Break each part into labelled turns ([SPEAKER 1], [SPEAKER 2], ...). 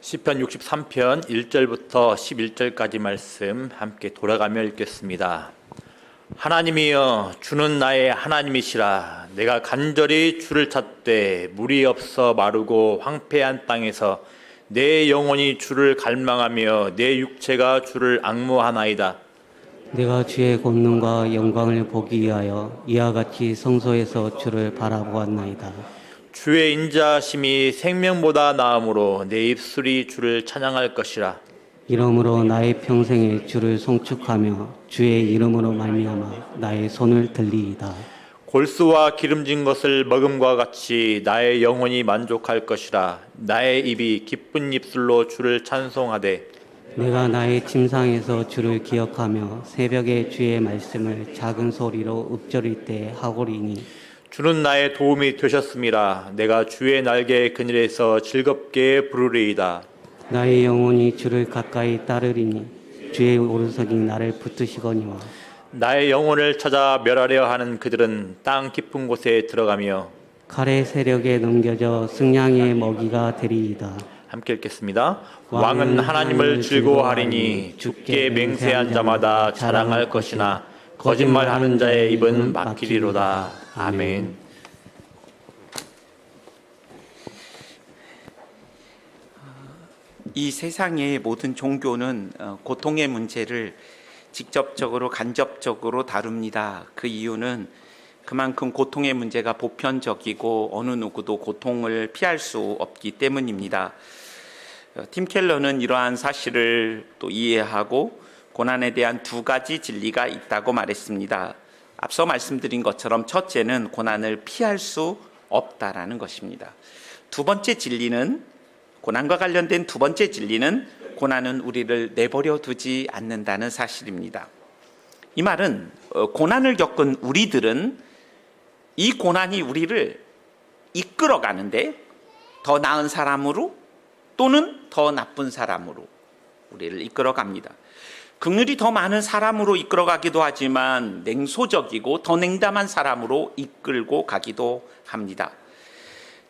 [SPEAKER 1] 시편 63편 1절부터 11절까지 말씀 함께 돌아가며 읽겠습니다. 하나님이여, 주는 나의 하나님이시라. 내가 간절히 주를 찾되 물이 없어 마르고 황폐한 땅에서 내 영혼이 주를 갈망하며 내 육체가 주를 앙무하나이다.
[SPEAKER 2] 내가 주의 권능과 영광을 보기 위하여 이와 같이 성소에서 주를 바라보았나이다.
[SPEAKER 1] 주의 인자하심이 생명보다 나음으로 내 입술이 주를 찬양할 것이라.
[SPEAKER 2] 이러므로 나의 평생에 주를 송축하며 주의 이름으로 말미암아 나의 손을 들리이다.
[SPEAKER 1] 골수와 기름진 것을 먹음과 같이 나의 영혼이 만족할 것이라. 나의 입이 기쁜 입술로 주를 찬송하되
[SPEAKER 2] 내가 나의 침상에서 주를 기억하며 새벽에 주의 말씀을 작은 소리로 읊조릴 때 하고리니
[SPEAKER 1] 주는 나의 도움이 되셨음이라. 내가 주의 날개의 그늘에서 즐겁게 부르리이다.
[SPEAKER 2] 나의 영혼이 주를 가까이 따르리니 주의 오른손이 나를 붙드시거니와
[SPEAKER 1] 나의 영혼을 찾아 멸하려 하는 그들은 땅 깊은 곳에 들어가며
[SPEAKER 2] 칼의 세력에 넘겨져 승냥이의 먹이가 되리이다.
[SPEAKER 1] 함께 읽겠습니다. 왕은 하나님을 즐거워하리니 주께 맹세한 자마다 자랑할 것이나 거짓말하는 자의 입은 막히리로다. 아멘.
[SPEAKER 3] 이 세상의 모든 종교는 고통의 문제를 직접적으로 간접적으로 다룹니다. 그 이유는 그만큼 고통의 문제가 보편적이고 어느 누구도 고통을 피할 수 없기 때문입니다. 팀 켈러는 이러한 사실을 또 이해하고 고난에 대한 두 가지 진리가 있다고 말했습니다. 앞서 말씀드린 것처럼 첫째는 고난을 피할 수 없다라는 것입니다. 두 번째 진리는, 고난과 관련된 두 번째 진리는 고난은 우리를 내버려 두지 않는다는 사실입니다. 이 말은 고난을 겪은 우리들은 이 고난이 우리를 이끌어가는데 더 나은 사람으로 또는 더 나쁜 사람으로 우리를 이끌어갑니다. 긍휼이 더 많은 사람으로 이끌어가기도 하지만 냉소적이고 더 냉담한 사람으로 이끌고 가기도 합니다.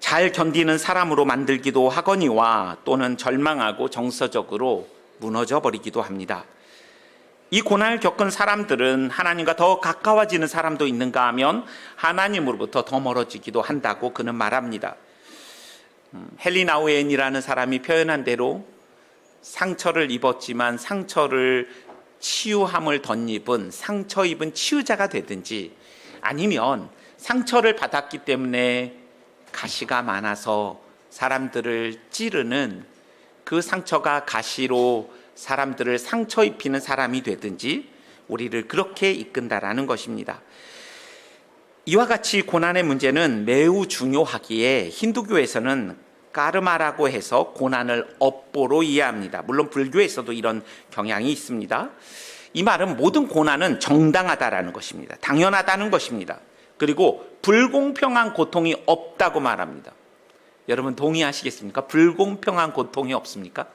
[SPEAKER 3] 잘 견디는 사람으로 만들기도 하거니와 또는 절망하고 정서적으로 무너져 버리기도 합니다. 이 고난을 겪은 사람들은 하나님과 더 가까워지는 사람도 있는가 하면 하나님으로부터 더 멀어지기도 한다고 그는 말합니다. 헨리 나우엔이라는 사람이 표현한 대로 상처를 입었지만 상처를 치유함을 덧입은 상처 입은 치유자가 되든지, 아니면 상처를 받았기 때문에 가시가 많아서 사람들을 찌르는 그 상처가 가시로 사람들을 상처 입히는 사람이 되든지 우리를 그렇게 이끈다라는 것입니다. 이와 같이 고난의 문제는 매우 중요하기에 힌두교에서는 까르마라고 해서 고난을 업보로 이해합니다. 물론 불교에서도 이런 경향이 있습니다. 이 말은 모든 고난은 정당하다라는 것입니다. 당연하다는 것입니다. 그리고 불공평한 고통이 없다고 말합니다. 여러분 동의하시겠습니까? 불공평한 고통이 없습니까?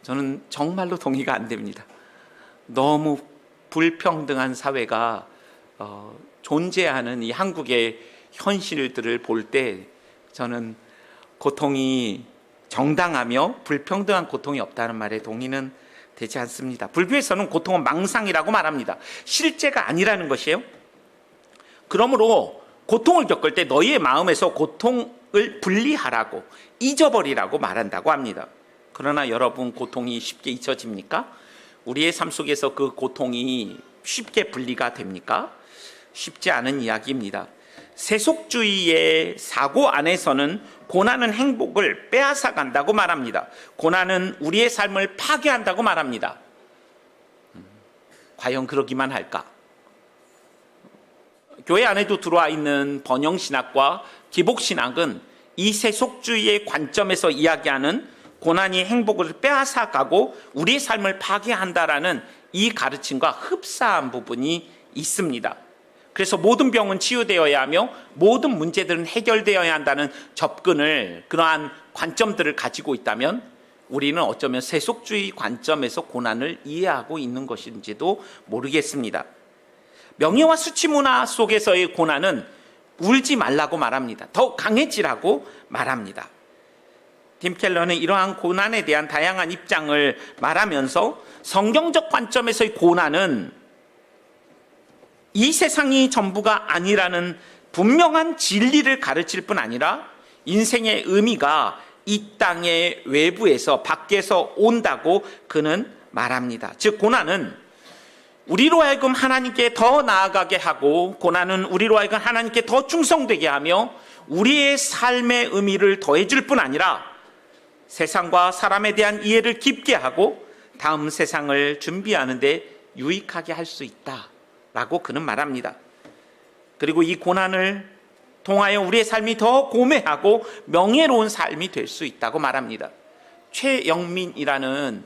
[SPEAKER 3] 저는 정말로 동의가 안 됩니다. 너무 불평등한 사회가 존재하는 이 한국의 현실들을 볼 때 저는 고통이 정당하며 불평등한 고통이 없다는 말에 동의는 되지 않습니다. 불교에서는 고통은 망상이라고 말합니다. 실제가 아니라는 것이에요. 그러므로 고통을 겪을 때 너희의 마음에서 고통을 분리하라고, 잊어버리라고 말한다고 합니다. 그러나 여러분, 고통이 쉽게 잊혀집니까? 우리의 삶 속에서 그 고통이 쉽게 분리가 됩니까? 쉽지 않은 이야기입니다. 세속주의의 사고 안에서는 고난은 행복을 빼앗아 간다고 말합니다. 고난은 우리의 삶을 파괴한다고 말합니다. 과연 그러기만 할까? 교회 안에도 들어와 있는 번영신학과 기복신학은 이 세속주의의 관점에서 이야기하는 고난이 행복을 빼앗아 가고 우리의 삶을 파괴한다라는 이 가르침과 흡사한 부분이 있습니다. 그래서 모든 병은 치유되어야 하며 모든 문제들은 해결되어야 한다는 접근을, 그러한 관점들을 가지고 있다면 우리는 어쩌면 세속주의 관점에서 고난을 이해하고 있는 것인지도 모르겠습니다. 명예와 수치 문화 속에서의 고난은 울지 말라고 말합니다. 더 강해지라고 말합니다. 팀 켈러는 이러한 고난에 대한 다양한 입장을 말하면서 성경적 관점에서의 고난은 이 세상이 전부가 아니라는 분명한 진리를 가르칠 뿐 아니라 인생의 의미가 이 땅의 외부에서 밖에서 온다고 그는 말합니다. 즉 고난은 우리로 하여금 하나님께 더 나아가게 하고, 고난은 우리로 하여금 하나님께 더 충성되게 하며 우리의 삶의 의미를 더해줄 뿐 아니라 세상과 사람에 대한 이해를 깊게 하고 다음 세상을 준비하는 데 유익하게 할 수 있다라고 그는 말합니다. 그리고 이 고난을 통하여 우리의 삶이 더 고매하고 명예로운 삶이 될 수 있다고 말합니다. 최영민이라는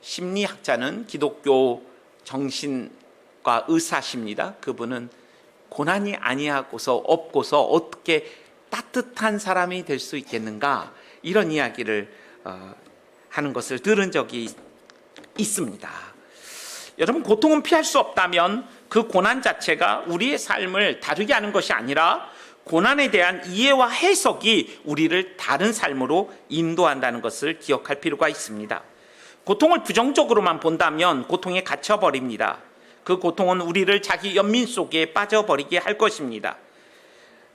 [SPEAKER 3] 심리학자는 기독교 정신과 의사십니다. 그분은 고난이 아니하고서 없고서 어떻게 따뜻한 사람이 될 수 있겠는가, 이런 이야기를 하는 것을 들은 적이 있습니다. 여러분, 고통은 피할 수 없다면 그 고난 자체가 우리의 삶을 다르게 하는 것이 아니라 고난에 대한 이해와 해석이 우리를 다른 삶으로 인도한다는 것을 기억할 필요가 있습니다. 고통을 부정적으로만 본다면 고통에 갇혀버립니다. 그 고통은 우리를 자기 연민 속에 빠져버리게 할 것입니다.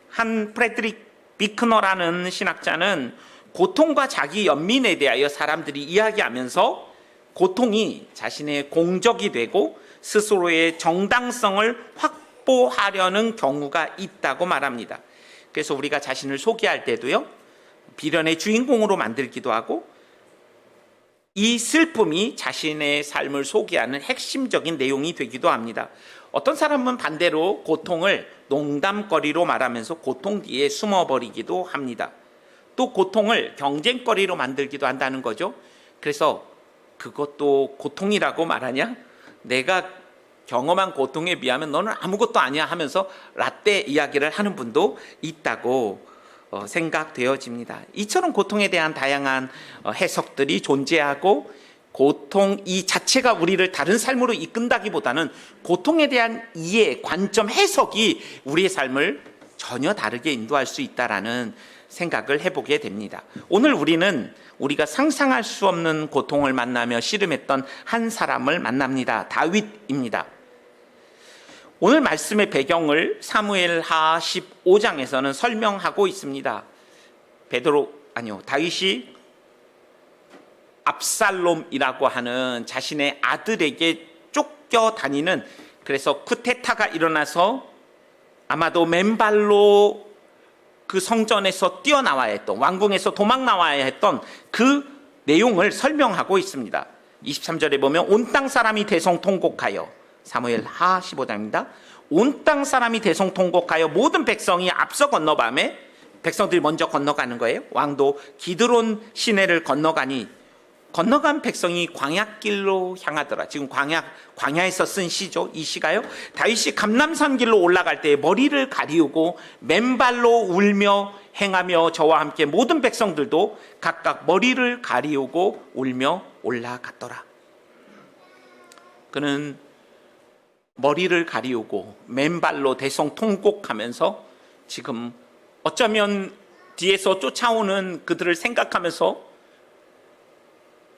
[SPEAKER 3] 한 프레드릭 비크너라는 신학자는 고통과 자기 연민에 대하여 사람들이 이야기하면서 고통이 자신의 공적이 되고 스스로의 정당성을 확보하려는 경우가 있다고 말합니다. 그래서 우리가 자신을 소개할 때도요, 비련의 주인공으로 만들기도 하고, 이 슬픔이 자신의 삶을 소개하는 핵심적인 내용이 되기도 합니다. 어떤 사람은 반대로 고통을 농담거리로 말하면서 고통 뒤에 숨어버리기도 합니다. 또 고통을 경쟁거리로 만들기도 한다는 거죠. 그래서 그것도 고통이라고 말하냐? 내가 경험한 고통에 비하면 너는 아무것도 아니야 하면서 라떼 이야기를 하는 분도 있다고 생각되어집니다. 이처럼 고통에 대한 다양한 해석들이 존재하고, 고통 이 자체가 우리를 다른 삶으로 이끈다기보다는 고통에 대한 이해, 관점, 해석이 우리의 삶을 전혀 다르게 인도할 수 있다라는 생각을 해보게 됩니다. 오늘 우리는 우리가 상상할 수 없는 고통을 만나며 씨름했던 한 사람을 만납니다. 다윗입니다. 오늘 말씀의 배경을 사무엘하 15장에서는 설명하고 있습니다. 다윗이 압살롬이라고 하는 자신의 아들에게 쫓겨다니는, 그래서 쿠데타가 일어나서 아마도 맨발로 그 성전에서 뛰어나와야 했던, 왕궁에서 도망 나와야 했던 그 내용을 설명하고 있습니다. 23절에 보면 온 땅 사람이 대성통곡하여, 사무엘하 15장입니다. 온 땅 사람이 대성통곡하여 모든 백성이 앞서 건너가매, 백성들이 먼저 건너가는 거예요. 왕도 기드론 시내를 건너간 백성이 광야길로 향하더라. 지금 광야에서 쓴 시죠. 이 시가요. 다윗이 감람산 길로 올라갈 때 머리를 가리우고 맨발로 울며 행하며 저와 함께 모든 백성들도 각각 머리를 가리우고 울며 올라갔더라. 그는 머리를 가리우고 맨발로 대성통곡하면서 지금 어쩌면 뒤에서 쫓아오는 그들을 생각하면서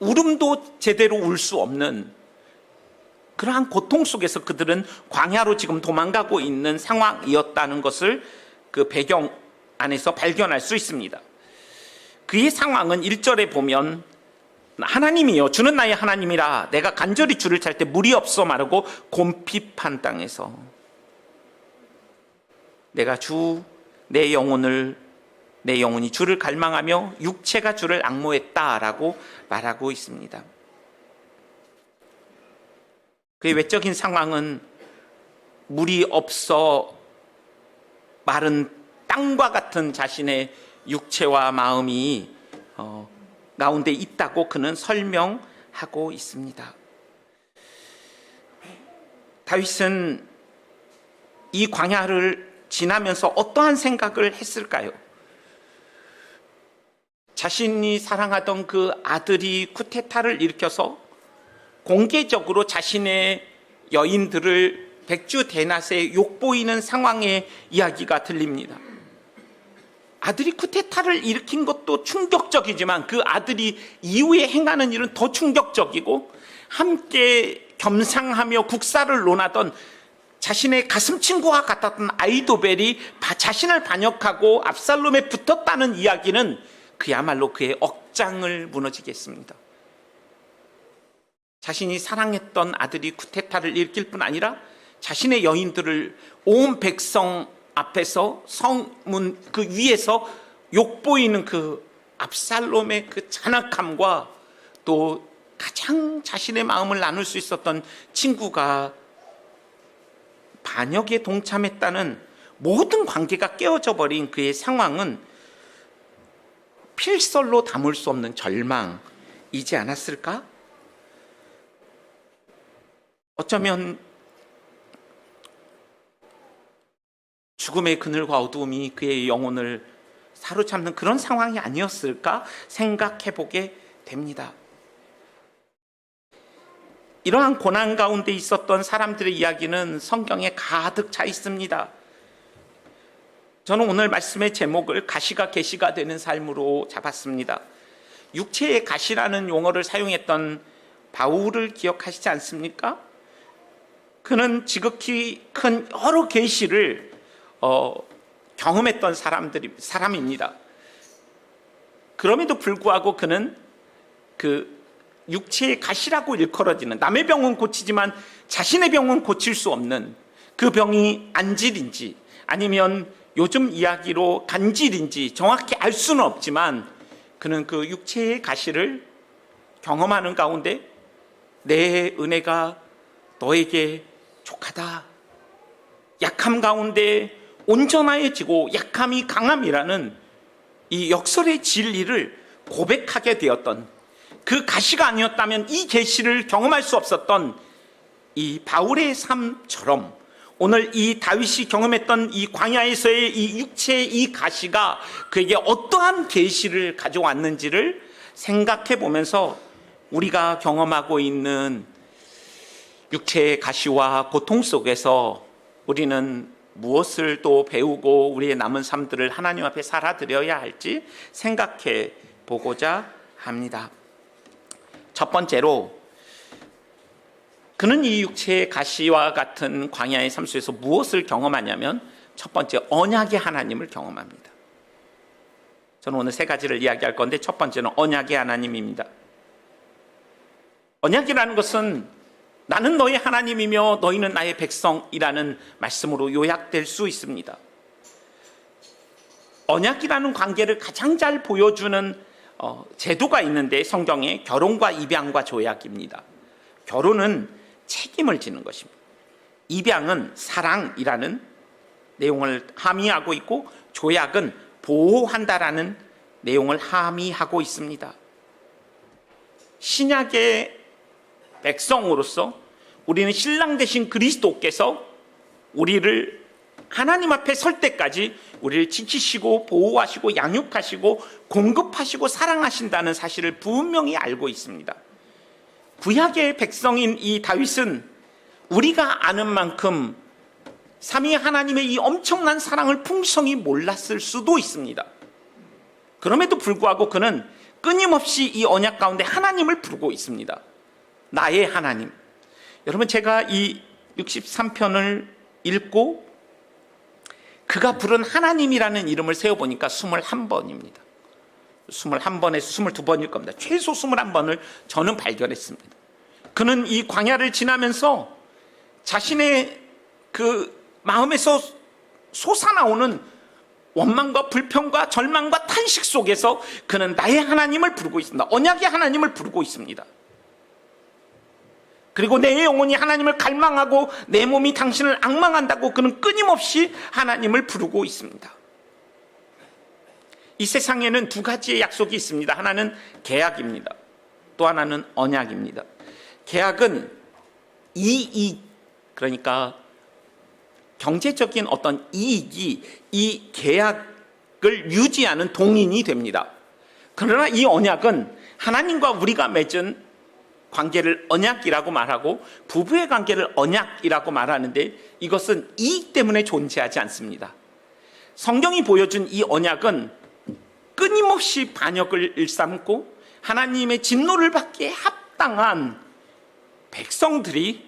[SPEAKER 3] 울음도 제대로 울 수 없는 그러한 고통 속에서 그들은 광야로 지금 도망가고 있는 상황이었다는 것을 그 배경 안에서 발견할 수 있습니다. 그의 상황은 1절에 보면 하나님이여 주는 나의 하나님이라 내가 간절히 주를 찾을 때 물이 없어 마르고 곰핍한 땅에서 내 영혼이 주를 갈망하며 육체가 주를 앙모했다라고 말하고 있습니다. 그의 외적인 상황은 물이 없어 마른 땅과 같은 자신의 육체와 마음이 가운데 있다고 그는 설명하고 있습니다. 다윗은 이 광야를 지나면서 어떠한 생각을 했을까요? 자신이 사랑하던 그 아들이 쿠데타를 일으켜서 공개적으로 자신의 여인들을 백주 대낮에 욕보이는 상황의 이야기가 들립니다. 아들이 쿠데타를 일으킨 것도 충격적이지만 그 아들이 이후에 행하는 일은 더 충격적이고, 함께 겸상하며 국사를 논하던 자신의 가슴 친구와 같았던 아이도벨이 자신을 반역하고 압살롬에 붙었다는 이야기는 그야말로 그의 억장을 무너지게 했습니다. 자신이 사랑했던 아들이 쿠데타를 일으킬 뿐 아니라 자신의 여인들을 온 백성 앞에서 성문 그 위에서 욕보이는 그 압살롬의 그 잔악함과 또 가장 자신의 마음을 나눌 수 있었던 친구가 반역에 동참했다는 모든 관계가 깨어져 버린 그의 상황은 필설로 담을 수 없는 절망이지 않았을까? 어쩌면 죽음의 그늘과 어두움이 그의 영혼을 사로잡는 그런 상황이 아니었을까 생각해 보게 됩니다. 이러한 고난 가운데 있었던 사람들의 이야기는 성경에 가득 차 있습니다. 저는 오늘 말씀의 제목을 가시가 계시가 되는 삶으로 잡았습니다. 육체의 가시라는 용어를 사용했던 바울을 기억하시지 않습니까? 그는 지극히 큰 여러 계시를 경험했던 사람입니다. 그럼에도 불구하고 그는 그 육체의 가시라고 일컬어지는, 남의 병은 고치지만 자신의 병은 고칠 수 없는 그 병이 안질인지 아니면 요즘 이야기로 간질인지 정확히 알 수는 없지만, 그는 그 육체의 가시를 경험하는 가운데 내 은혜가 너에게 족하다, 약함 가운데 온전하여지고 약함이 강함이라는 이 역설의 진리를 고백하게 되었던, 그 가시가 아니었다면 이 계시를 경험할 수 없었던 이 바울의 삶처럼 오늘 이 다윗이 경험했던 이 광야에서의 이 육체의 이 가시가 그에게 어떠한 계시를 가져왔는지를 생각해 보면서 우리가 경험하고 있는 육체의 가시와 고통 속에서 우리는 무엇을 또 배우고 우리의 남은 삶들을 하나님 앞에 살아드려야 할지 생각해 보고자 합니다. 첫 번째로, 그는 이 육체의 가시와 같은 광야의 삶 속에서 무엇을 경험하냐면, 첫 번째, 언약의 하나님을 경험합니다. 저는 오늘 세 가지를 이야기할 건데, 첫 번째는 언약의 하나님입니다. 언약이라는 것은 나는 너희 하나님이며 너희는 나의 백성이라는 말씀으로 요약될 수 있습니다. 언약이라는 관계를 가장 잘 보여주는 제도가 있는데, 성경에 결혼과 입양과 조약입니다. 결혼은 책임을 지는 것입니다. 입양은 사랑이라는 내용을 함의하고 있고, 조약은 보호한다라는 내용을 함의하고 있습니다. 신약의 백성으로서 우리는 신랑 되신 그리스도께서 우리를 하나님 앞에 설 때까지 우리를 지키시고 보호하시고 양육하시고 공급하시고 사랑하신다는 사실을 분명히 알고 있습니다. 구약의 백성인 이 다윗은 우리가 아는 만큼 삼위 하나님의 이 엄청난 사랑을 풍성히 몰랐을 수도 있습니다. 그럼에도 불구하고 그는 끊임없이 이 언약 가운데 하나님을 부르고 있습니다. 나의 하나님. 여러분, 제가 이 63편을 읽고 그가 부른 하나님이라는 이름을 세어보니까 21번입니다. 21번에서 22번일 겁니다. 최소 21번을 저는 발견했습니다. 그는 이 광야를 지나면서 자신의 그 마음에서 솟아나오는 원망과 불평과 절망과 탄식 속에서 그는 나의 하나님을 부르고 있습니다. 언약의 하나님을 부르고 있습니다. 그리고 내 영혼이 하나님을 갈망하고 내 몸이 당신을 앙망한다고 그는 끊임없이 하나님을 부르고 있습니다. 이 세상에는 두 가지의 약속이 있습니다. 하나는 계약입니다. 또 하나는 언약입니다. 계약은 이익, 그러니까 경제적인 어떤 이익이 이 계약을 유지하는 동인이 됩니다. 그러나 이 언약은 하나님과 우리가 맺은 관계를 언약이라고 말하고, 부부의 관계를 언약이라고 말하는데, 이것은 이익 때문에 존재하지 않습니다. 성경이 보여준 이 언약은 끊임없이 반역을 일삼고 하나님의 진노를 받기에 합당한 백성들이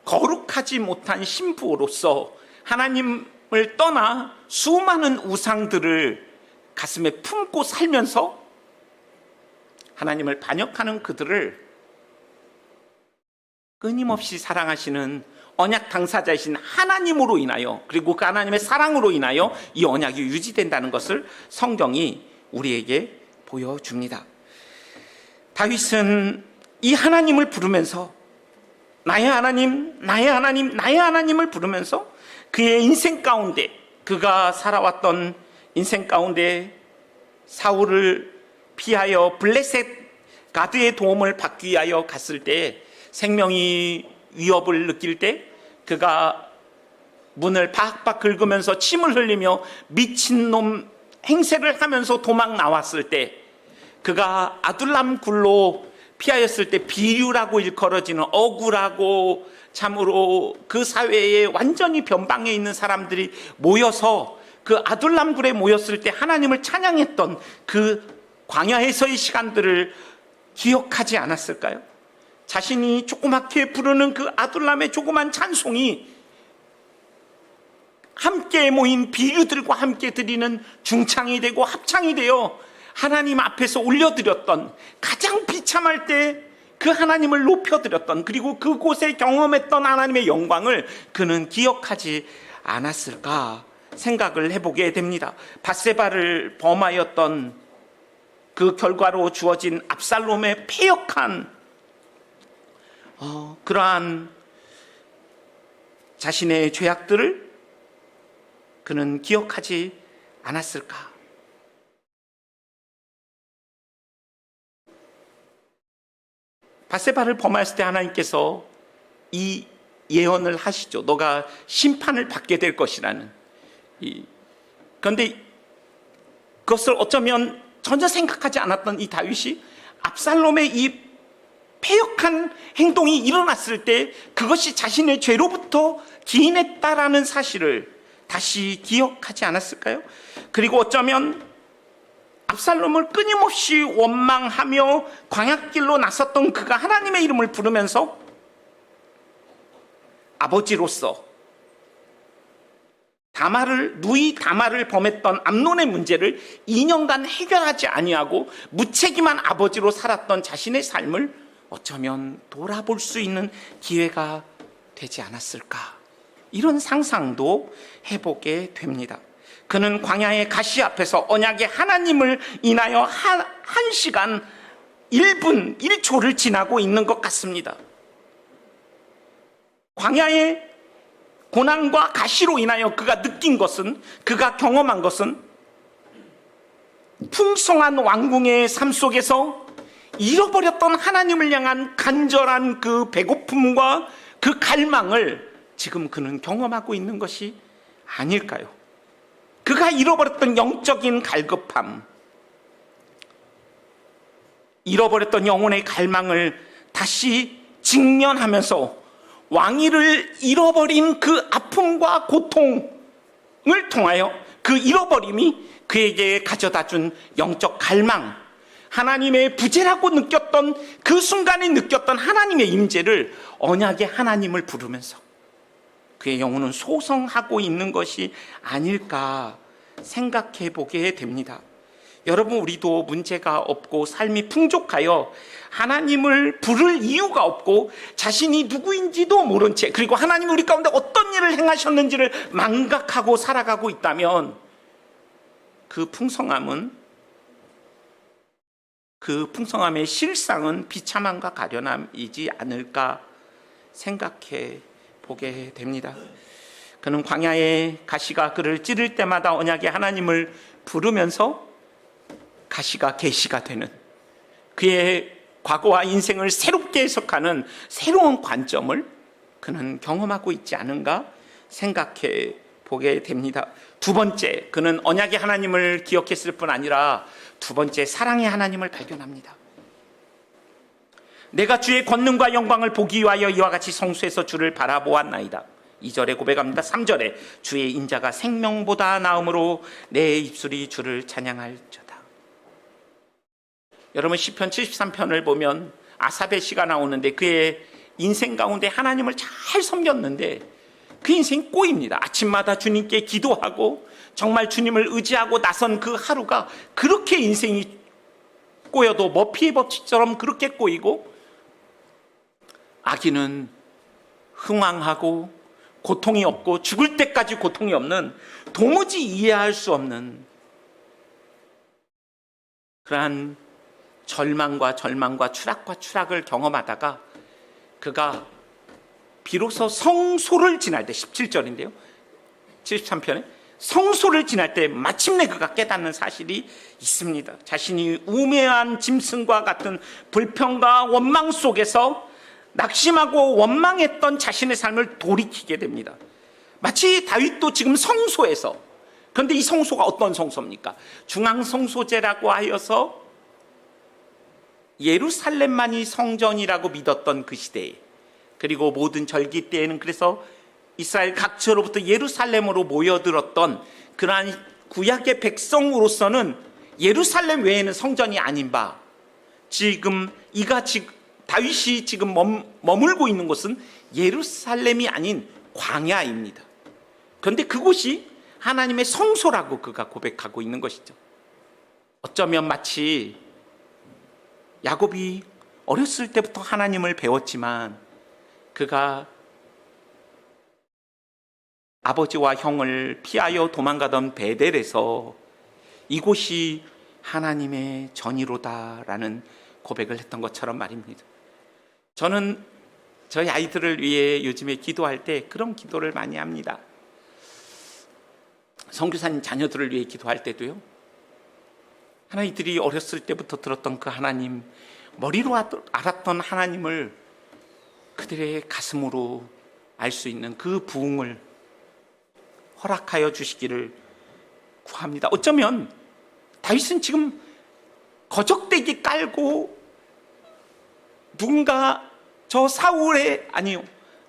[SPEAKER 3] 거룩하지 못한 신부로서 하나님을 떠나 수많은 우상들을 가슴에 품고 살면서 하나님을 반역하는 그들을 끊임없이 사랑하시는 언약 당사자이신 하나님으로 인하여, 그리고 그 하나님의 사랑으로 인하여 이 언약이 유지된다는 것을 성경이 우리에게 보여줍니다. 다윗은 이 하나님을 부르면서 나의 하나님, 나의 하나님, 나의 하나님을 부르면서 그의 인생 가운데, 그가 살아왔던 인생 가운데 사울을 피하여 블레셋 가드의 도움을 받기 위하여 갔을 때, 생명이 위협을 느낄 때 그가 문을 박박 긁으면서 침을 흘리며 미친놈 행세를 하면서 도망 나왔을 때, 그가 아둘람 굴로 피하였을 때 비류라고 일컬어지는 억울하고 참으로 그 사회에 완전히 변방에 있는 사람들이 모여서 그 아둘람 굴에 모였을 때 하나님을 찬양했던 그 광야에서의 시간들을 기억하지 않았을까요? 자신이 조그맣게 부르는 그 아둘람의 조그만 찬송이 함께 모인 비류들과 함께 드리는 중창이 되고 합창이 되어 하나님 앞에서 올려드렸던, 가장 비참할 때 그 하나님을 높여드렸던, 그리고 그곳에 경험했던 하나님의 영광을 그는 기억하지 않았을까 생각을 해보게 됩니다. 밧세바를 범하였던 그 결과로 주어진 압살롬의 패역한 그러한 자신의 죄악들을 그는 기억하지 않았을까? 밧세바를 범하였을 때 하나님께서 이 예언을 하시죠. 너가 심판을 받게 될 것이라는. 그런데 그것을 어쩌면 전혀 생각하지 않았던 이 다윗이 압살롬의 이 패역한 행동이 일어났을 때 그것이 자신의 죄로부터 기인했다라는 사실을 다시 기억하지 않았을까요? 그리고 어쩌면 압살롬을 끊임없이 원망하며 광야길로 나섰던 그가 하나님의 이름을 부르면서 아버지로서 누이 다말을 범했던 암논의 문제를 2년간 해결하지 아니하고 무책임한 아버지로 살았던 자신의 삶을 어쩌면 돌아볼 수 있는 기회가 되지 않았을까, 이런 상상도 해보게 됩니다. 그는 광야의 가시 앞에서 언약의 하나님을 인하여 한 시간 1분 1초를 지나고 있는 것 같습니다. 광야의 고난과 가시로 인하여 그가 느낀 것은, 그가 경험한 것은 풍성한 왕궁의 삶 속에서 잃어버렸던 하나님을 향한 간절한 그 배고픔과 그 갈망을 지금 그는 경험하고 있는 것이 아닐까요? 그가 잃어버렸던 영적인 갈급함, 잃어버렸던 영혼의 갈망을 다시 직면하면서 왕위를 잃어버린 그 아픔과 고통을 통하여 그 잃어버림이 그에게 가져다준 영적 갈망, 하나님의 부재라고 느꼈던 그 순간에 느꼈던 하나님의 임재를, 언약의 하나님을 부르면서 그의 영혼은 소성하고 있는 것이 아닐까 생각해 보게 됩니다. 여러분, 우리도 문제가 없고 삶이 풍족하여 하나님을 부를 이유가 없고 자신이 누구인지도 모른 채, 그리고 하나님이 우리 가운데 어떤 일을 행하셨는지를 망각하고 살아가고 있다면 그 풍성함의 실상은 비참함과 가련함이지 않을까 생각해 보게 됩니다. 그는 광야의 가시가 그를 찌를 때마다 언약의 하나님을 부르면서 가시가 계시가 되는, 그의 과거와 인생을 새롭게 해석하는 새로운 관점을 그는 경험하고 있지 않은가 생각해 보게 됩니다. 두 번째, 그는 언약의 하나님을 기억했을 뿐 아니라 두 번째, 사랑의 하나님을 발견합니다. 내가 주의 권능과 영광을 보기 위하여 이와 같이 성소에서 주를 바라보았나이다. 2절에 고백합니다. 3절에 주의 인자가 생명보다 나음으로 내 입술이 주를 찬양할지어다. 여러분 시편 73편을 보면 아삽의 시가 나오는데 그의 인생 가운데 하나님을 잘 섬겼는데 그 인생이 꼬입니다. 아침마다 주님께 기도하고 정말 주님을 의지하고 나선 그 하루가 그렇게 인생이 꼬여도 머피의 법칙처럼 그렇게 꼬이고 아기는 흥황하고 고통이 없고 죽을 때까지 고통이 없는 도무지 이해할 수 없는 그러한 절망과 추락과 추락을 경험하다가 그가 비로소 성소를 지날 때 17절인데요 73편에 성소를 지날 때 마침내 그가 깨닫는 사실이 있습니다. 자신이 우매한 짐승과 같은 불평과 원망 속에서 낙심하고 원망했던 자신의 삶을 돌이키게 됩니다. 마치 다윗도 지금 성소에서, 그런데 이 성소가 어떤 성소입니까? 중앙성소제라고 하여서 예루살렘만이 성전이라고 믿었던 그 시대에, 그리고 모든 절기 때에는 그래서 이스라엘 각처로부터 예루살렘으로 모여들었던 그러한 구약의 백성으로서는 예루살렘 외에는 성전이 아닌 바, 지금 다윗이 지금 머물고 있는 곳은 예루살렘이 아닌 광야입니다. 그런데 그곳이 하나님의 성소라고 그가 고백하고 있는 것이죠. 어쩌면 마치 야곱이 어렸을 때부터 하나님을 배웠지만 그가 아버지와 형을 피하여 도망가던 베델에서 이곳이 하나님의 전이로다라는 고백을 했던 것처럼 말입니다. 저는 저희 아이들을 위해 요즘에 기도할 때 그런 기도를 많이 합니다. 선교사님 자녀들을 위해 기도할 때도요, 하나님들이 어렸을 때부터 들었던 그 하나님, 머리로 알았던 하나님을 그들의 가슴으로 알 수 있는 그 부흥을 허락하여 주시기를 구합니다. 어쩌면 다윗은 지금 거적대기 깔고 누군가 저 사울의, 아니요,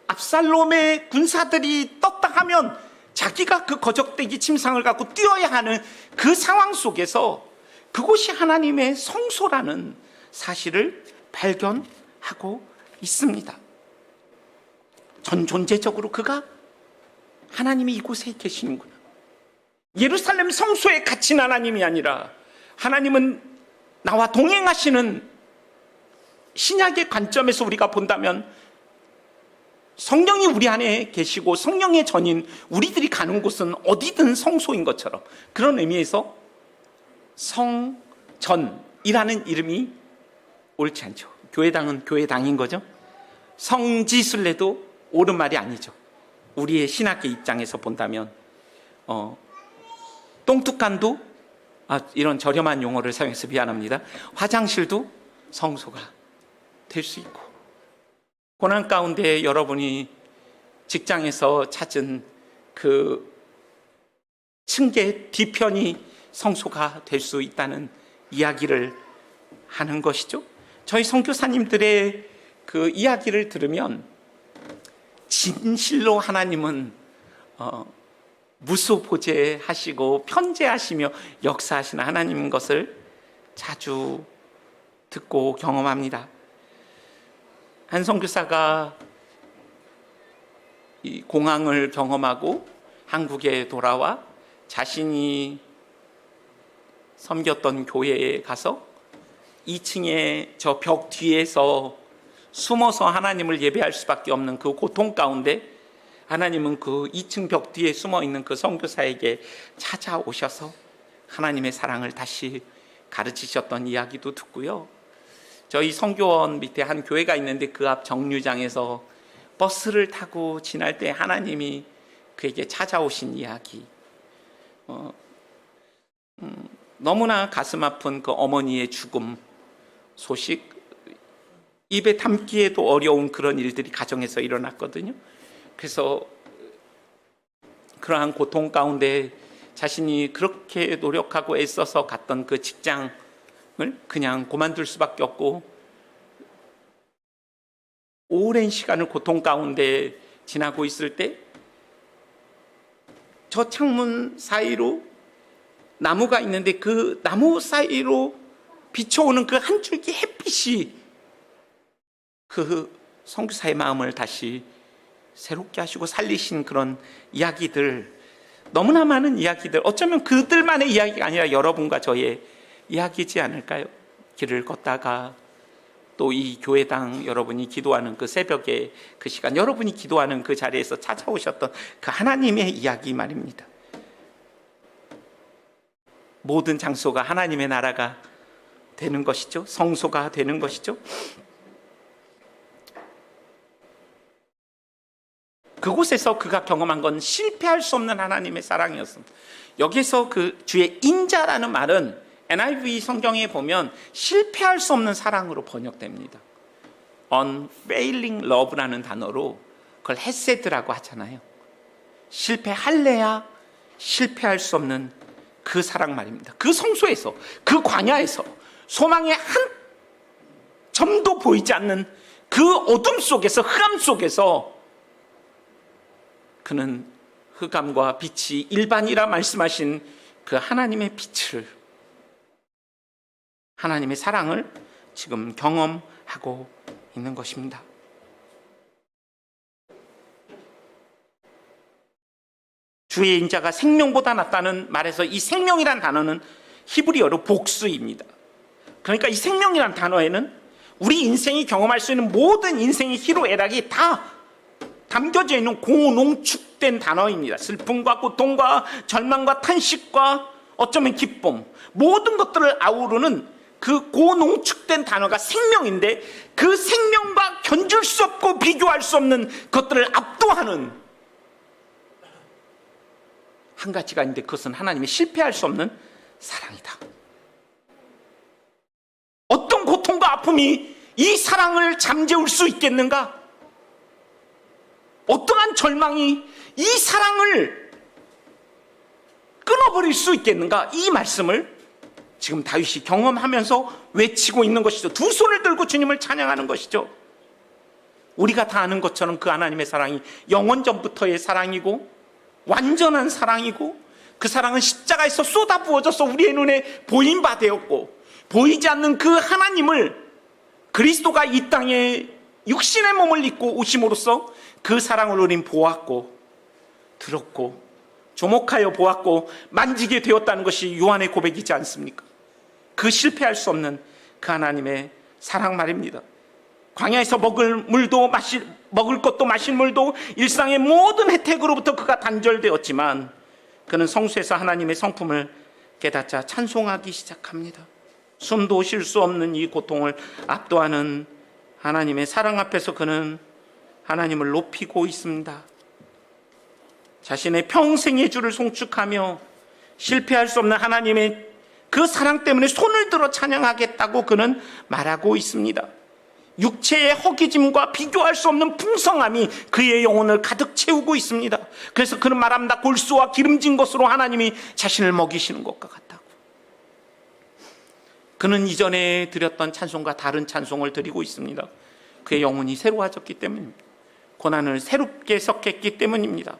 [SPEAKER 3] 압살롬의 군사들이 떴다 하면 자기가 그 거적대기 침상을 갖고 뛰어야 하는 그 상황 속에서 그곳이 하나님의 성소라는 사실을 발견하고 있습니다. 전 존재적으로 그가 하나님이 이곳에 계시는구나. 예루살렘 성소에 갇힌 하나님이 아니라 하나님은 나와 동행하시는, 신약의 관점에서 우리가 본다면 성령이 우리 안에 계시고 성령의 전인 우리들이 가는 곳은 어디든 성소인 것처럼, 그런 의미에서 성전이라는 이름이 옳지 않죠. 교회당은 교회당인 거죠. 성지순례도 옳은 말이 아니죠. 우리의 신학의 입장에서 본다면 똥뚝간도, 이런 저렴한 용어를 사용해서 미안합니다, 화장실도 성소가 될 수 있고, 고난 가운데 여러분이 직장에서 찾은 그 층계 뒤편이 성소가 될 수 있다는 이야기를 하는 것이죠. 저희 선교사님들의 그 이야기를 들으면 진실로 하나님은 무소보제하시고 편재하시며 역사하시는 하나님인 것을 자주 듣고 경험합니다. 한 선교사가 이 공황을 경험하고 한국에 돌아와 자신이 섬겼던 교회에 가서 2층에 저 벽 뒤에서 숨어서 하나님을 예배할 수밖에 없는 그 고통 가운데 하나님은 그 2층 벽 뒤에 숨어 있는 그 선교사에게 찾아오셔서 하나님의 사랑을 다시 가르치셨던 이야기도 듣고요. 저희 선교원 밑에 한 교회가 있는데 그 앞 정류장에서 버스를 타고 지날 때 하나님이 그에게 찾아오신 이야기, 너무나 가슴 아픈 그 어머니의 죽음 소식, 입에 담기에도 어려운 그런 일들이 가정에서 일어났거든요. 그래서 그러한 고통 가운데 자신이 그렇게 노력하고 애써서 갔던 그 직장을 그냥 그만둘 수밖에 없고, 오랜 시간을 고통 가운데 지나고 있을 때 저 창문 사이로 나무가 있는데 그 나무 사이로 비춰오는 그 한 줄기 햇빛이 그 선교사의 마음을 다시 새롭게 하시고 살리신 그런 이야기들, 너무나 많은 이야기들, 어쩌면 그들만의 이야기가 아니라 여러분과 저의 이야기지 않을까요? 길을 걷다가 또 이 교회당 여러분이 기도하는 그 새벽에 그 시간, 여러분이 기도하는 그 자리에서 찾아오셨던 그 하나님의 이야기 말입니다. 모든 장소가 하나님의 나라가 되는 것이죠. 성소가 되는 것이죠. 그곳에서 그가 경험한 건 실패할 수 없는 하나님의 사랑이었습니다. 여기서 그 주의 인자라는 말은 NIV 성경에 보면 실패할 수 없는 사랑으로 번역됩니다. unfailing love라는 단어로 그걸 헤세드라고 하잖아요. 실패할래야 실패할 수 없는 그 사랑 말입니다. 그 성소에서, 그 광야에서 소망의 한 점도 보이지 않는 그 어둠 속에서, 흑암 속에서 그는 흑암과 빛이 일반이라 말씀하신 그 하나님의 빛을, 하나님의 사랑을 지금 경험하고 있는 것입니다. 주의 인자가 생명보다 낫다는 말에서 이 생명이란 단어는 히브리어로 복수입니다. 그러니까 이 생명이란 단어에는 우리 인생이 경험할 수 있는 모든 인생의 희로애락이 다 담겨져 있는 고농축된 단어입니다. 슬픔과 고통과 절망과 탄식과 어쩌면 기쁨, 모든 것들을 아우르는 그 고농축된 단어가 생명인데, 그 생명과 견줄 수 없고 비교할 수 없는 것들을 압도하는 한 가지가 있는데, 그것은 하나님의 실패할 수 없는 사랑이다. 어떤 고통과 아픔이 이 사랑을 잠재울 수 있겠는가? 어떠한 절망이 이 사랑을 끊어버릴 수 있겠는가? 이 말씀을 지금 다윗이 경험하면서 외치고 있는 것이죠. 두 손을 들고 주님을 찬양하는 것이죠. 우리가 다 아는 것처럼 그 하나님의 사랑이 영원전부터의 사랑이고 완전한 사랑이고, 그 사랑은 십자가에서 쏟아부어져서 우리의 눈에 보인 바 되었고, 보이지 않는 그 하나님을 그리스도가 이 땅에 육신의 몸을 입고 오심으로써 그 사랑을 우린 보았고 들었고 조목하여 보았고 만지게 되었다는 것이 요한의 고백이지 않습니까? 그 실패할 수 없는 그 하나님의 사랑 말입니다. 광야에서 먹을 것도 마실 물도 일상의 모든 혜택으로부터 그가 단절되었지만, 그는 성소에서 하나님의 성품을 깨닫자 찬송하기 시작합니다. 숨도 쉴 수 없는 이 고통을 압도하는 하나님의 사랑 앞에서 그는 하나님을 높이고 있습니다. 자신의 평생의 주를 송축하며 실패할 수 없는 하나님의 그 사랑 때문에 손을 들어 찬양하겠다고 그는 말하고 있습니다. 육체의 허기짐과 비교할 수 없는 풍성함이 그의 영혼을 가득 채우고 있습니다. 그래서 그는 말합니다. 골수와 기름진 것으로 하나님이 자신을 먹이시는 것과 같다고. 그는 이전에 드렸던 찬송과 다른 찬송을 드리고 있습니다. 그의 영혼이 새로워졌기 때문입니다. 고난을 새롭게 섞였기 때문입니다.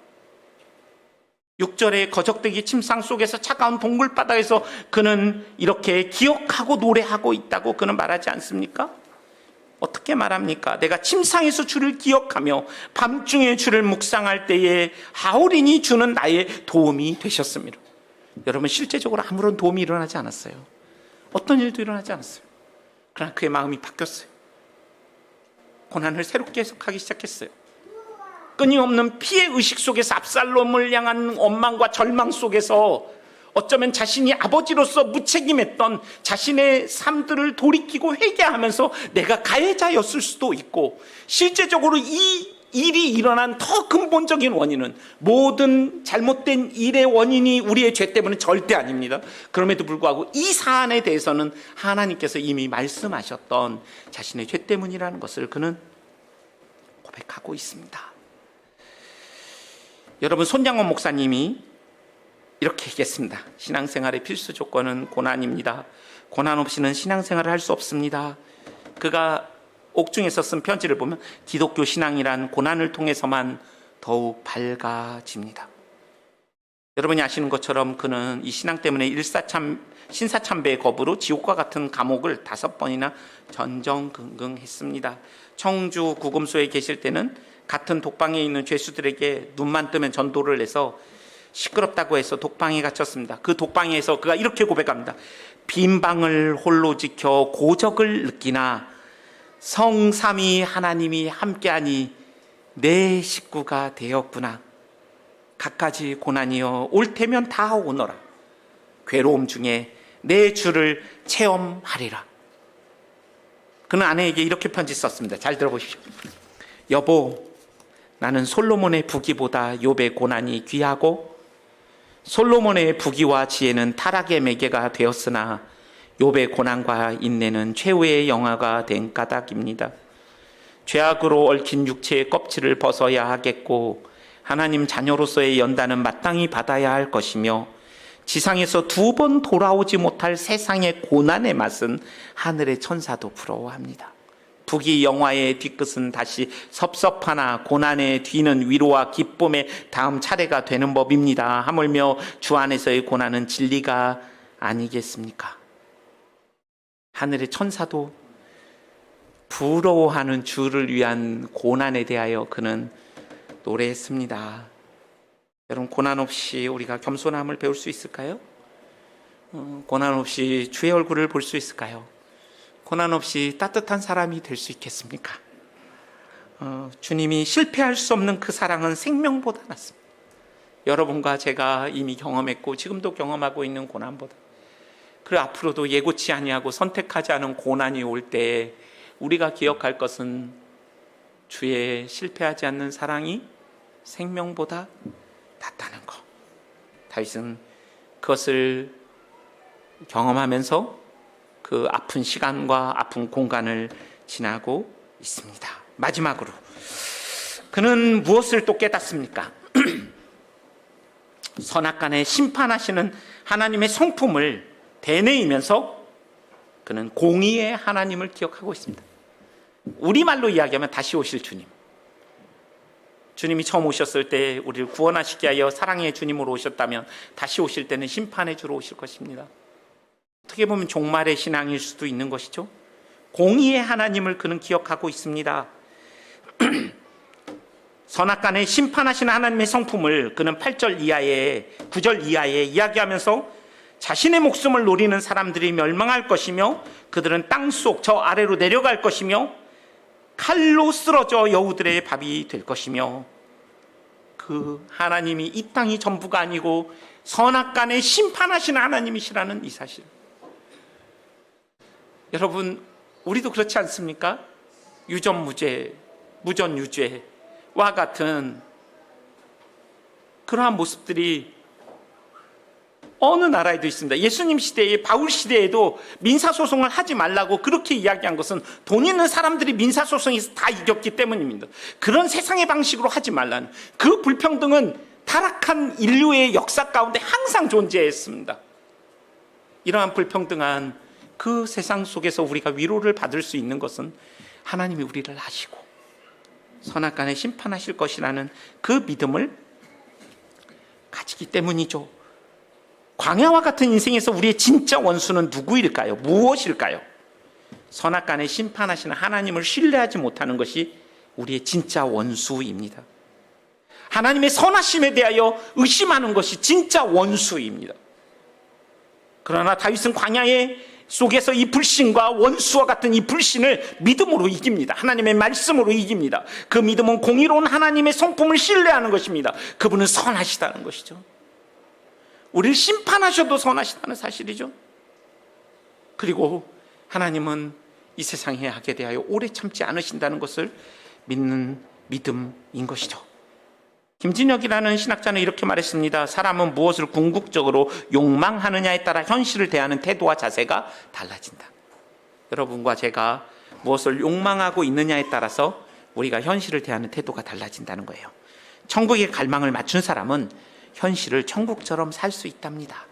[SPEAKER 3] 6절의 거적대기 침상 속에서 차가운 동굴바닥에서 그는 이렇게 기억하고 노래하고 있다고 그는 말하지 않습니까? 어떻게 말합니까? 내가 침상에서 주를 기억하며 밤중에 주를 묵상할 때에 하오리니 주는 나의 도움이 되셨습니다. 여러분, 실제적으로 아무런 도움이 일어나지 않았어요. 어떤 일도 일어나지 않았어요. 그러나 그의 마음이 바뀌었어요. 고난을 새롭게 해석하기 시작했어요. 끊임없는 피해 의식 속에서 압살롬을 향한 원망과 절망 속에서 어쩌면 자신이 아버지로서 무책임했던 자신의 삶들을 돌이키고 회개하면서 내가 가해자였을 수도 있고, 실제적으로 이 일이 일어난 더 근본적인 원인은, 모든 잘못된 일의 원인이 우리의 죄 때문은 절대 아닙니다. 그럼에도 불구하고 이 사안에 대해서는 하나님께서 이미 말씀하셨던 자신의 죄 때문이라는 것을 그는 고백하고 있습니다. 여러분, 손장원 목사님이 이렇게 얘기했습니다. 신앙생활의 필수 조건은 고난입니다. 고난 없이는 신앙생활을 할 수 없습니다. 그가 옥중에서 쓴 편지를 보면 기독교 신앙이란 고난을 통해서만 더욱 밝아집니다. 여러분이 아시는 것처럼 그는 이 신앙 때문에 신사참배의 겁으로 지옥과 같은 감옥을 5번이나 전전긍긍했습니다. 청주 구금소에 계실 때는 같은 독방에 있는 죄수들에게 눈만 뜨면 전도를 해서 시끄럽다고 해서 독방에 갇혔습니다. 그 독방에서 그가 이렇게 고백합니다. 빈 방을 홀로 지켜 고적을 느끼나 성삼위 하나님이 함께하니 내 식구가 되었구나. 갖가지 고난이여 올 테면 다 오너라. 괴로움 중에 내 주를 체험하리라. 그는 아내에게 이렇게 편지 썼습니다. 잘 들어보십시오. 여보, 나는 솔로몬의 부귀보다 욥의 고난이 귀하고 솔로몬의 부귀와 지혜는 타락의 매개가 되었으나 욥의 고난과 인내는 최후의 영화가 된 까닭입니다. 죄악으로 얽힌 육체의 껍질을 벗어야 하겠고 하나님 자녀로서의 연단은 마땅히 받아야 할 것이며 지상에서 2번 돌아오지 못할 세상의 고난의 맛은 하늘의 천사도 부러워합니다. 부귀 영화의 뒤끝은 다시 섭섭하나 고난의 뒤는 위로와 기쁨의 다음 차례가 되는 법입니다. 하물며 주 안에서의 고난은 진리가 아니겠습니까? 하늘의 천사도 부러워하는 주를 위한 고난에 대하여 그는 노래했습니다. 여러분, 고난 없이 우리가 겸손함을 배울 수 있을까요? 고난 없이 주의 얼굴을 볼 수 있을까요? 고난 없이 따뜻한 사람이 될 수 있겠습니까? 주님이 실패할 수 없는 그 사랑은 생명보다 낫습니다. 여러분과 제가 이미 경험했고 지금도 경험하고 있는 고난보다, 그 앞으로도 예고치 아니하고 선택하지 않은 고난이 올 때 우리가 기억할 것은 주의 실패하지 않는 사랑이 생명보다 낫다는 것. 다윗은 그것을 경험하면서 그 아픈 시간과 아픈 공간을 지나고 있습니다. 마지막으로 그는 무엇을 또 깨닫습니까? 선악간에 심판하시는 하나님의 성품을 되뇌이면서 그는 공의의 하나님을 기억하고 있습니다. 우리말로 이야기하면 다시 오실 주님. 주님이 처음 오셨을 때 우리를 구원하시기 위하여 사랑의 주님으로 오셨다면 다시 오실 때는 심판의 주로 오실 것입니다. 어떻게 보면 종말의 신앙일 수도 있는 것이죠. 공의의 하나님을 그는 기억하고 있습니다. 선악간에 심판하시는 하나님의 성품을 그는 8절 이하에 9절 이하에 이야기하면서 자신의 목숨을 노리는 사람들이 멸망할 것이며 그들은 땅속 저 아래로 내려갈 것이며 칼로 쓰러져 여우들의 밥이 될 것이며, 그 하나님이 이 땅이 전부가 아니고 선악간에 심판하시는 하나님이시라는 이 사실. 여러분, 우리도 그렇지 않습니까? 유전무죄, 무전유죄와 같은 그러한 모습들이 어느 나라에도 있습니다. 예수님 시대에, 바울 시대에도 민사소송을 하지 말라고 그렇게 이야기한 것은 돈 있는 사람들이 민사소송에서 다 이겼기 때문입니다. 그런 세상의 방식으로 하지 말라는, 그 불평등은 타락한 인류의 역사 가운데 항상 존재했습니다. 이러한 불평등한 그 세상 속에서 우리가 위로를 받을 수 있는 것은 하나님이 우리를 아시고 선악간에 심판하실 것이라는 그 믿음을 가지기 때문이죠. 광야와 같은 인생에서 우리의 진짜 원수는 누구일까요? 무엇일까요? 선악간에 심판하시는 하나님을 신뢰하지 못하는 것이 우리의 진짜 원수입니다. 하나님의 선하심에 대하여 의심하는 것이 진짜 원수입니다. 그러나 다윗은 광야의 속에서 이 불신과 원수와 같은 이 불신을 믿음으로 이깁니다. 하나님의 말씀으로 이깁니다. 그 믿음은 공의로운 하나님의 성품을 신뢰하는 것입니다. 그분은 선하시다는 것이죠. 우리를 심판하셔도 선하시다는 사실이죠. 그리고 하나님은 이 세상의 악에 대하여 오래 참지 않으신다는 것을 믿는 믿음인 것이죠. 김진혁이라는 신학자는 이렇게 말했습니다. 사람은 무엇을 궁극적으로 욕망하느냐에 따라 현실을 대하는 태도와 자세가 달라진다. 여러분과 제가 무엇을 욕망하고 있느냐에 따라서 우리가 현실을 대하는 태도가 달라진다는 거예요. 천국의 갈망을 맞춘 사람은 현실을 천국처럼 살 수 있답니다.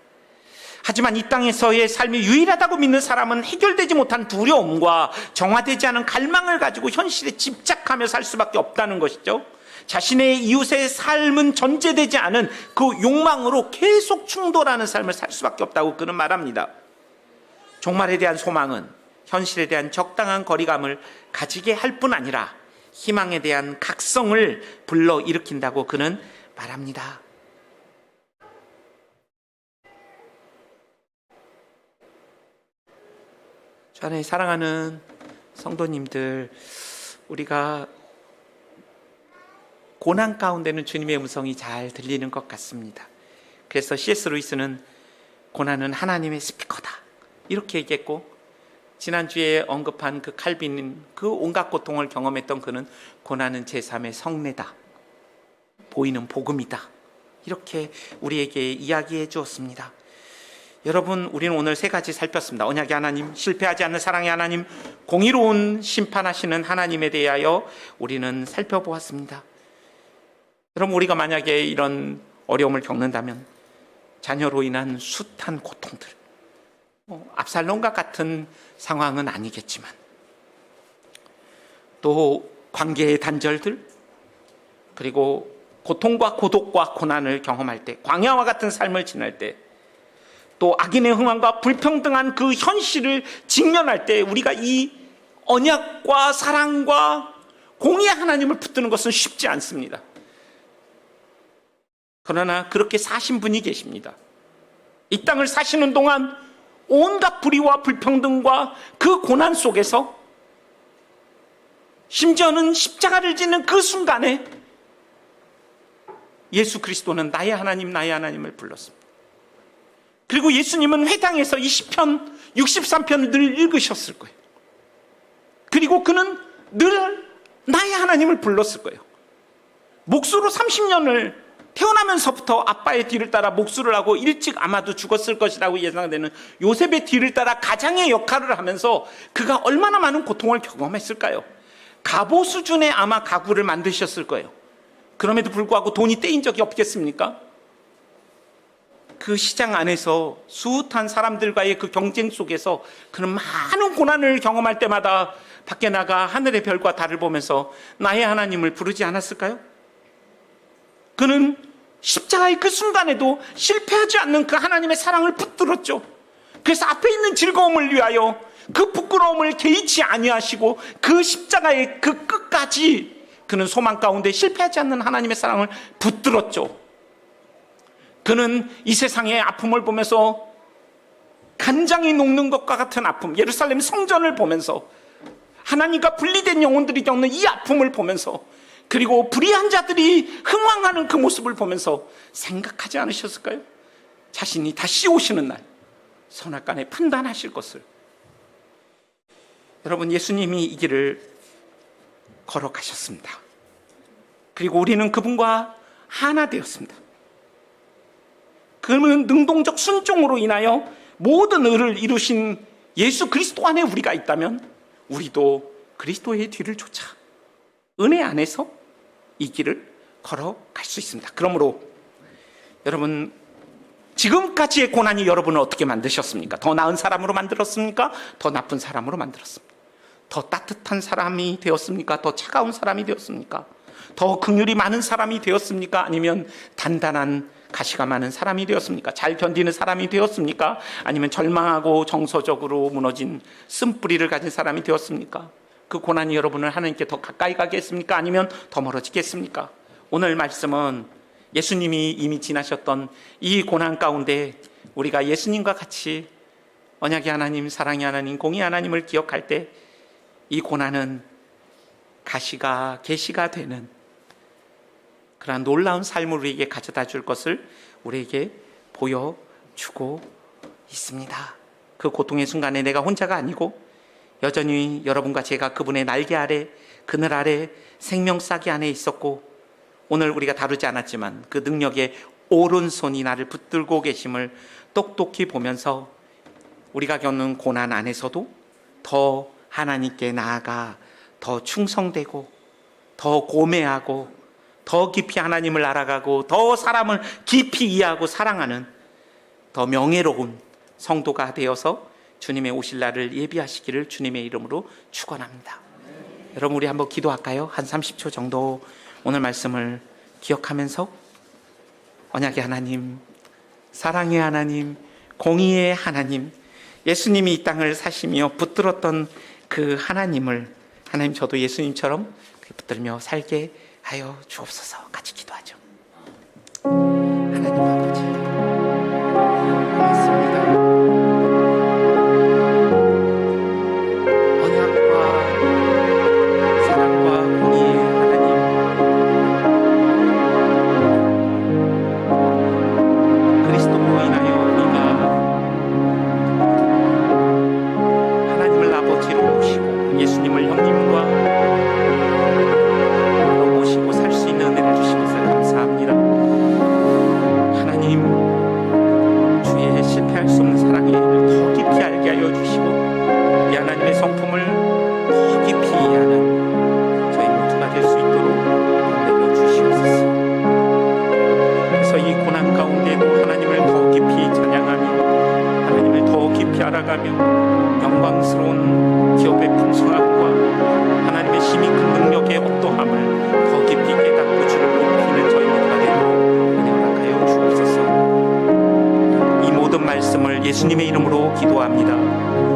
[SPEAKER 3] 하지만 이 땅에서의 삶이 유일하다고 믿는 사람은 해결되지 못한 두려움과 정화되지 않은 갈망을 가지고 현실에 집착하며 살 수밖에 없다는 것이죠. 자신의 이웃의 삶은 전제되지 않은 그 욕망으로 계속 충돌하는 삶을 살 수밖에 없다고 그는 말합니다. 종말에 대한 소망은 현실에 대한 적당한 거리감을 가지게 할 뿐 아니라 희망에 대한 각성을 불러일으킨다고 그는 말합니다. 주 안에 사랑하는 성도님들, 우리가 고난 가운데는 주님의 음성이 잘 들리는 것 같습니다. 그래서 C.S. 루이스는 고난은 하나님의 스피커다 이렇게 얘기했고, 지난주에 언급한 그 칼빈은 그 온갖 고통을 경험했던 그는 고난은 제3의 성례다, 보이는 복음이다, 이렇게 우리에게 이야기해 주었습니다. 여러분, 우리는 오늘 세 가지 살폈습니다. 언약의 하나님, 실패하지 않는 사랑의 하나님, 공의로운 심판하시는 하나님에 대하여 우리는 살펴보았습니다. 여러분, 우리가 만약에 이런 어려움을 겪는다면 자녀로 인한 숱한 고통들, 압살롬과 같은 상황은 아니겠지만 또 관계의 단절들, 그리고 고통과 고독과 고난을 경험할 때, 광야와 같은 삶을 지낼 때, 또 악인의 흥황과 불평등한 그 현실을 직면할 때 우리가 이 언약과 사랑과 공의의 하나님을 붙드는 것은 쉽지 않습니다. 그러나 그렇게 사신 분이 계십니다. 이 땅을 사시는 동안 온갖 불의와 불평등과 그 고난 속에서, 심지어는 십자가를 지는 그 순간에 예수 그리스도는 나의 하나님, 나의 하나님을 불렀습니다. 그리고 예수님은 회당에서 이 시편 63편을 늘 읽으셨을 거예요. 그리고 그는 늘 나의 하나님을 불렀을 거예요. 목수로 30년을 태어나면서부터 아빠의 뒤를 따라 목수를 하고 일찍 아마도 죽었을 것이라고 예상되는 요셉의 뒤를 따라 가장의 역할을 하면서 그가 얼마나 많은 고통을 경험했을까요? 갑오 수준의 아마 가구를 만드셨을 거예요. 그럼에도 불구하고 돈이 떼인 적이 없겠습니까? 그 시장 안에서 숱한 사람들과의 그 경쟁 속에서 그는 많은 고난을 경험할 때마다 밖에 나가 하늘의 별과 달을 보면서 나의 하나님을 부르지 않았을까요? 그는 십자가의 그 순간에도 실패하지 않는 그 하나님의 사랑을 붙들었죠. 그래서 앞에 있는 즐거움을 위하여 그 부끄러움을 개의치 아니하시고 그 십자가의 그 끝까지 그는 소망 가운데 실패하지 않는 하나님의 사랑을 붙들었죠. 그는 이 세상의 아픔을 보면서 간장이 녹는 것과 같은 아픔, 예루살렘 성전을 보면서 하나님과 분리된 영혼들이 겪는 이 아픔을 보면서, 그리고 불의한 자들이 흥황하는 그 모습을 보면서 생각하지 않으셨을까요? 자신이 다시 오시는 날 선악간에 판단하실 것을. 여러분, 예수님이 이 길을 걸어가셨습니다. 그리고 우리는 그분과 하나 되었습니다. 그는 능동적 순종으로 인하여 모든 의를 이루신 예수 그리스도 안에 우리가 있다면 우리도 그리스도의 뒤를 쫓아 은혜 안에서 이 길을 걸어갈 수 있습니다. 그러므로 여러분, 지금까지의 고난이 여러분을 어떻게 만드셨습니까? 더 나은 사람으로 만들었습니까? 더 나쁜 사람으로 만들었습니까? 더 따뜻한 사람이 되었습니까? 더 차가운 사람이 되었습니까? 더 긍휼이 많은 사람이 되었습니까? 아니면 단단한 가시가 많은 사람이 되었습니까? 잘 견디는 사람이 되었습니까? 아니면 절망하고 정서적으로 무너진 쓴뿌리를 가진 사람이 되었습니까? 그 고난이 여러분을 하나님께 더 가까이 가게 했습니까? 아니면 더 멀어지게 했습니까? 오늘 말씀은 예수님이 이미 지나셨던 이 고난 가운데 우리가 예수님과 같이 언약의 하나님, 사랑의 하나님, 공의의 하나님을 기억할 때 이 고난은 가시가 계시가 되는 그러한 놀라운 삶을 우리에게 가져다 줄 것을 우리에게 보여주고 있습니다. 그 고통의 순간에 내가 혼자가 아니고 여전히 여러분과 제가 그분의 날개 아래, 그늘 아래, 생명싸기 안에 있었고, 오늘 우리가 다루지 않았지만 그 능력의 오른손이 나를 붙들고 계심을 똑똑히 보면서 우리가 겪는 고난 안에서도 더 하나님께 나아가 더 충성되고 더 고매하고 더 깊이 하나님을 알아가고 더 사람을 깊이 이해하고 사랑하는 더 명예로운 성도가 되어서 주님의 오실 날을 예비하시기를 주님의 이름으로 축원합니다. 여러분, 우리 한번 기도할까요? 한 30초 정도 오늘 말씀을 기억하면서 언약의 하나님, 사랑의 하나님, 공의의 하나님, 예수님이 이 땅을 사시며 붙들었던 그 하나님을, 하나님 저도 예수님처럼 붙들며 살게 하여 주옵소서. 같이 기도하죠. 하나님 아버지, 고맙습니다. 언약과 사랑과 공의의 하나님, 그리스도로 인하여 우리가 하나님을 아버지로 모시고 예수님을 형님과 모시고 살 수 있는 은혜를 주신 것을 감사합니다. 하나님, 주의 실패할 수 없는 사랑을 더 깊이 알게 하여 주시고 이 하나님의 성품을 더 깊이 이해하는 저희 모두가 될 수 있도록 내려 주시옵소서. 그래서 이 고난 가운데도 하나님을 더 깊이 찬양하며 하나님을 더 깊이 알아가며 영광스러운 기업의 풍성함과 하나님의 힘이 큰 능력의 어떠함을 더 깊이 깨닫고 주를 높이는 저희 모두가 되도록 은혜 허락하여 주옵소서. 이 모든 말씀을 예수님의 이름으로 기도합니다.